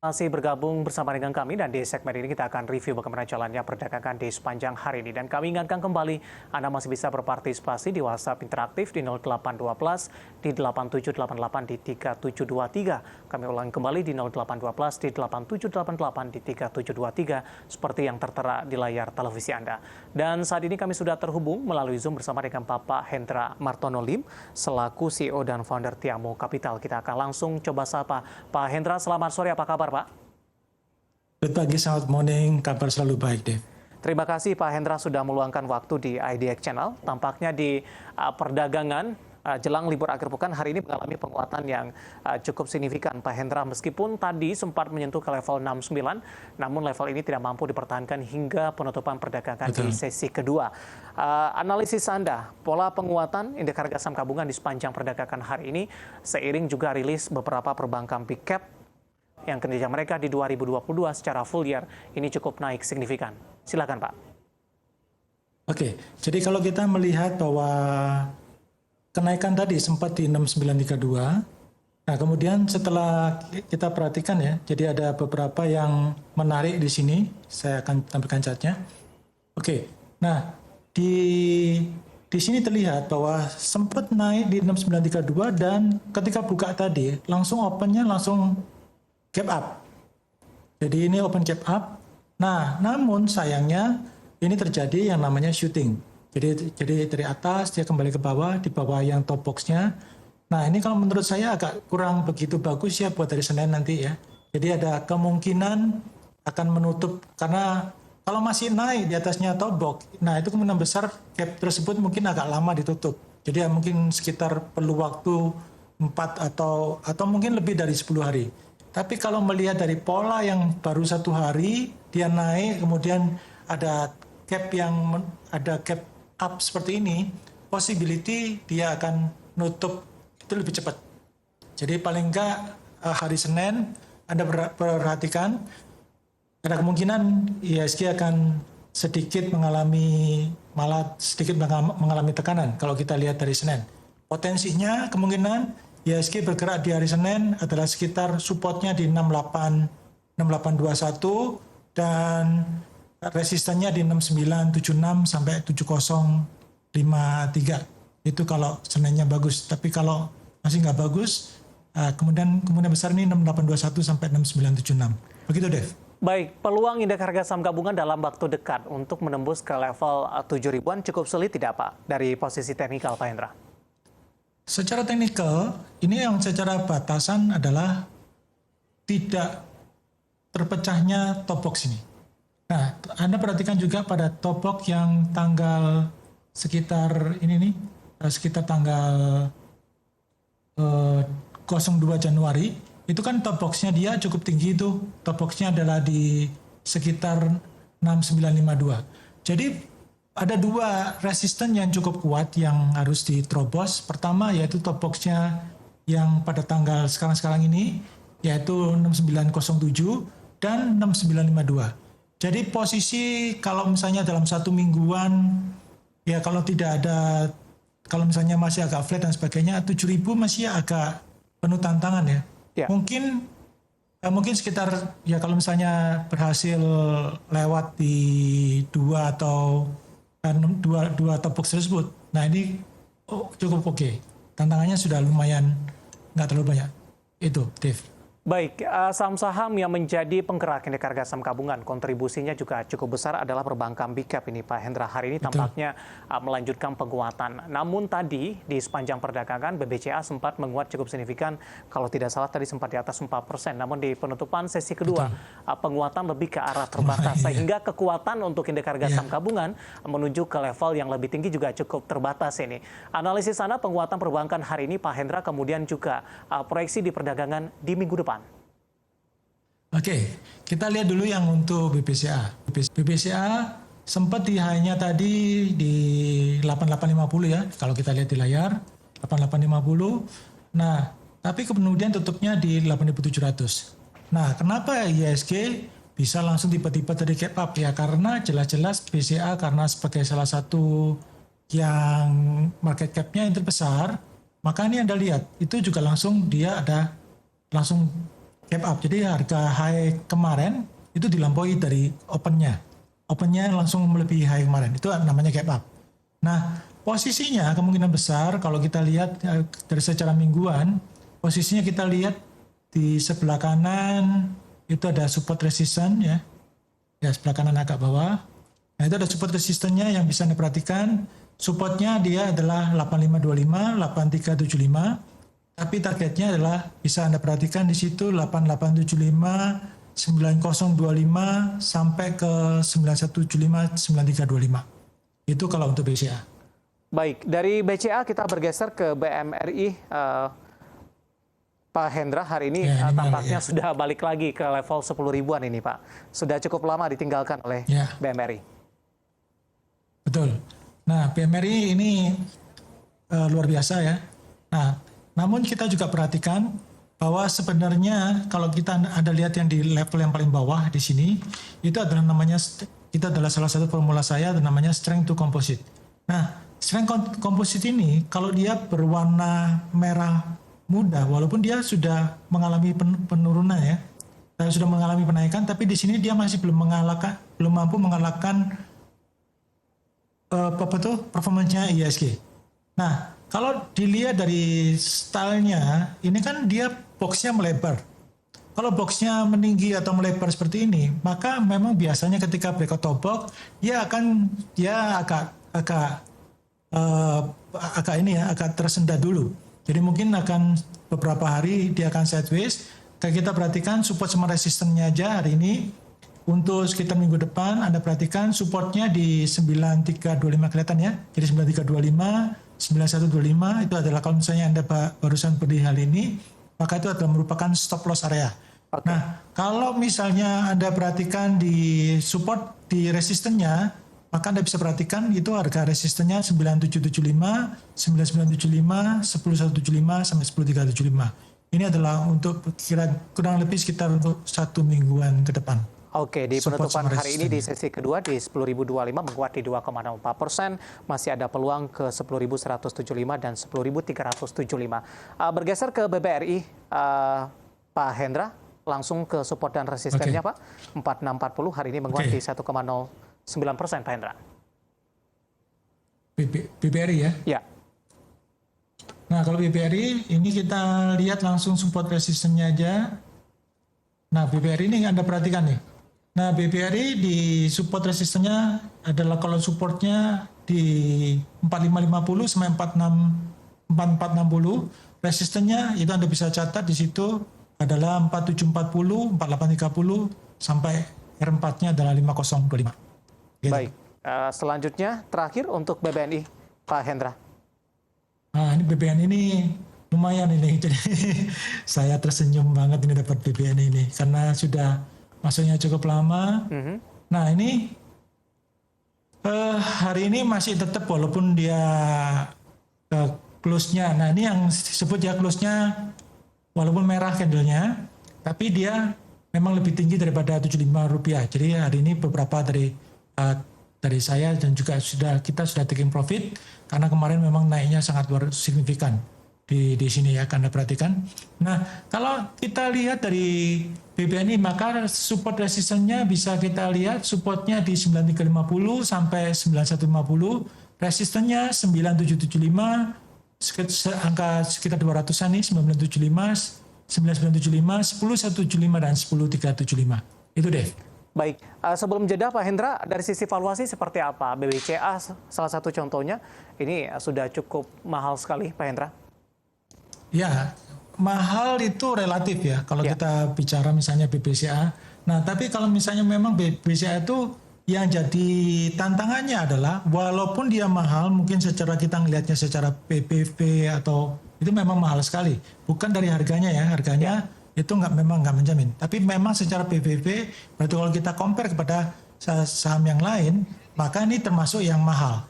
Masih bergabung bersama dengan kami dan di segmen ini kita akan review bagaimana jalannya perdagangan di sepanjang hari ini. Dan kami ingatkan kembali Anda masih bisa berpartisipasi di WhatsApp interaktif di 0812 di 8788 di 3723. Kami ulangi kembali di 0812 di 8788 di 3723 seperti yang tertera di layar televisi Anda. Dan saat ini kami sudah terhubung melalui Zoom bersama dengan Bapak Hendra Martono Lim selaku CEO dan founder Tiamo Capital. Kita akan langsung coba sapa Pak Hendra. Selamat sore, apa kabar Pak? Selamat pagi, selamat morning, kabar selalu baik, Dev. Terima kasih Pak Hendra sudah meluangkan waktu di IDX Channel. Tampaknya di perdagangan jelang libur akhir pekan hari ini mengalami penguatan yang cukup signifikan Pak Hendra. Meskipun tadi sempat menyentuh ke level 69, namun level ini tidak mampu dipertahankan hingga penutupan perdagangan di sesi kedua. Analisis Anda, pola penguatan indeks harga saham gabungan di sepanjang perdagangan hari ini seiring juga rilis beberapa perbankan big cap yang kinerja mereka di 2022 secara full year ini cukup naik signifikan. Silakan Pak. Oke, jadi kalau kita melihat bahwa kenaikan tadi sempat di 6932, nah kemudian setelah kita perhatikan ya, jadi ada beberapa yang menarik di sini, saya akan tampilkan chartnya. Oke, nah di sini terlihat bahwa sempat naik di 6932 dan ketika buka tadi langsung opennya langsung gap up. Jadi ini open gap up. Nah, namun sayangnya ini terjadi yang namanya shooting. Jadi dari atas dia kembali ke bawah, di bawah yang top box-nya. Nah, ini kalau menurut saya agak kurang begitu bagus ya buat hari Senin nanti ya. Jadi ada kemungkinan akan menutup karena kalau masih naik di atasnya top box, nah itu kemungkinan besar gap tersebut mungkin agak lama ditutup. Jadi ya mungkin sekitar perlu waktu 4 atau mungkin lebih dari 10 hari. Tapi kalau melihat dari pola yang baru 1 hari, dia naik, kemudian ada gap up seperti ini, possibility dia akan nutup itu lebih cepat. Jadi paling enggak hari Senin Anda perhatikan, ada kemungkinan IHSG akan sedikit mengalami tekanan kalau kita lihat dari Senin. Potensinya kemungkinan IHSG bergerak di hari Senin adalah sekitar supportnya di 6821 dan resistannya di 6976 sampai 7053. Itu kalau Seninnya bagus. Tapi kalau masih nggak bagus, kemudian besar ini 6821 sampai 6976. Begitu, Dev. Baik, peluang indeks harga saham gabungan dalam waktu dekat untuk menembus ke level 7.000-an cukup sulit tidak Pak dari posisi teknikal Pak Hendra? Secara teknikal, ini yang secara batasan adalah tidak terpecahnya top box ini. Nah, Anda perhatikan juga pada top box yang tanggal sekitar ini nih, sekitar tanggal 02 Januari, itu kan top box-nya dia cukup tinggi itu. Top box-nya adalah di sekitar 6952. Jadi ada 2 resisten yang cukup kuat yang harus diterobos. Pertama yaitu top box-nya yang pada tanggal sekarang ini yaitu 6907 dan 6952. Jadi posisi kalau misalnya dalam 1 mingguan ya kalau misalnya masih agak flat dan sebagainya 7.000 masih agak penuh tantangan ya. Ya. Mungkin sekitar ya kalau misalnya berhasil lewat di 2 atau dua top box tersebut. Nah ini cukup oke. Tantangannya sudah lumayan, nggak terlalu banyak. Itu, Dave. Baik, saham-saham yang menjadi penggerak indeks harga saham gabungan, kontribusinya juga cukup besar adalah perbankan big cap ini Pak Hendra. Hari ini tampaknya melanjutkan penguatan. Namun tadi di sepanjang perdagangan BBCA sempat menguat cukup signifikan, kalau tidak salah tadi sempat di atas 4%. Namun di penutupan sesi kedua penguatan lebih ke arah terbatas. Sehingga kekuatan untuk indeks harga saham gabungan menuju ke level yang lebih tinggi juga cukup terbatas ini. Analisis Anda penguatan perbankan hari ini Pak Hendra, kemudian juga proyeksi di perdagangan di minggu depan. Oke, kita lihat dulu yang untuk BBCA. BBCA sempat di high-nya tadi di 8850 ya, kalau kita lihat di layar, 8850. Nah, tapi kemudian tutupnya di 8700. Nah, kenapa IHSG bisa langsung tiba-tiba tadi gap up ya? Karena jelas-jelas BCA karena sebagai salah satu yang market cap-nya yang terbesar, maka ini Anda lihat, itu juga langsung dia ada langsung gap up. Jadi harga high kemarin itu dilampaui dari opennya. Opennya langsung melebihi high kemarin. Itu namanya gap up. Nah, posisinya kemungkinan besar kalau kita lihat dari secara mingguan, posisinya kita lihat di sebelah kanan itu ada support resistance ya. Ya, sebelah kanan agak bawah. Nah, itu ada support resistance-nya yang bisa Anda perhatikan. Supportnya dia adalah 8525, 8375. Tapi targetnya adalah bisa Anda perhatikan di situ 8875, 9025 sampai ke 9175, 9325. Itu kalau untuk BCA. Baik, dari BCA kita bergeser ke BMRI. Pak Hendra, hari ini tampaknya sudah balik lagi ke level 10 ribuan ini, Pak. Sudah cukup lama ditinggalkan oleh BMRI. Betul. Nah, BMRI ini luar biasa ya. Nah, namun kita juga perhatikan bahwa sebenarnya kalau kita ada lihat yang di level yang paling bawah di sini, itu adalah namanya, itu adalah salah satu formula saya, namanya strength to composite. Nah, strength composite ini kalau dia berwarna merah muda, walaupun dia sudah mengalami penurunan ya, sudah mengalami penaikan, tapi di sini dia masih belum mampu mengalahkan performance-nya IISG. Nah, kalau dilihat dari stylenya, ini kan dia boxnya melebar. Kalau boxnya meninggi atau melebar seperti ini, maka memang biasanya ketika breakout top box, dia agak tersendat dulu. Jadi mungkin akan beberapa hari dia akan sideways. Kayak kita perhatikan support sama resistennya aja hari ini. Untuk sekitar minggu depan Anda perhatikan supportnya di 9325 kelihatan ya. Jadi 9325, 9125 itu adalah kalau misalnya Anda barusan beli hal ini, maka itu adalah merupakan stop loss area. Okay. Nah, kalau misalnya Anda perhatikan di support di resistennya, maka Anda bisa perhatikan itu harga resistennya 9775, 9975, 10175 sampai 10375. Ini adalah untuk kurang lebih sekitar untuk 1 mingguan ke depan. Oke, di penutupan hari ini di sesi kedua di 10.025 menguat di 2,04%, masih ada peluang ke 10.175 dan 10.375. Bergeser ke BBRI, Pak Hendra, langsung ke support dan resistennya Pak, 4640 hari ini menguat di 1,09%, Pak Hendra. BBRI ya? Ya. Nah, kalau BBRI ini kita lihat langsung support resistennya aja. Nah, BBRI ini Anda perhatikan nih. Nah, BBRI di support resistennya adalah kalau supportnya di 4550 sampai 4460, resistennya itu Anda bisa catat di situ adalah 4740, 4830 sampai R4-nya adalah 5025. Gitu. Baik, selanjutnya terakhir untuk BBNI, Pak Hendra. Nah, ini BBN ini lumayan ini, jadi saya tersenyum banget ini dapat BBN ini karena sudah masuknya cukup lama. Nah, ini hari ini masih tetap walaupun dia close-nya. Nah, ini yang disebut ya close-nya walaupun merah candle-nya, tapi dia memang lebih tinggi daripada Rp75. Jadi hari ini beberapa dari saya dan juga kita sudah taking profit karena kemarin memang naiknya sangat luar signifikan di sini ya, Anda perhatikan. Nah, kalau kita lihat dari BBNI maka support resistennya bisa kita lihat supportnya di 9350 sampai 9150, resistennya 9775, angka sekitar 200-an nih, 975, 9975, 10175 dan 10375. Itu deh. Baik, sebelum jeda Pak Hendra, dari sisi valuasi seperti apa? BBCA salah satu contohnya, ini sudah cukup mahal sekali Pak Hendra. Ya, mahal itu relatif ya kalau kita bicara misalnya BBCA. Nah, tapi kalau misalnya memang BBCA itu yang jadi tantangannya adalah walaupun dia mahal, mungkin secara kita ngelihatnya secara PPV atau itu memang mahal sekali. Bukan dari harganya ya, harganya itu memang nggak menjamin. Tapi memang secara PPV, berarti kalau kita compare kepada saham yang lain, maka ini termasuk yang mahal.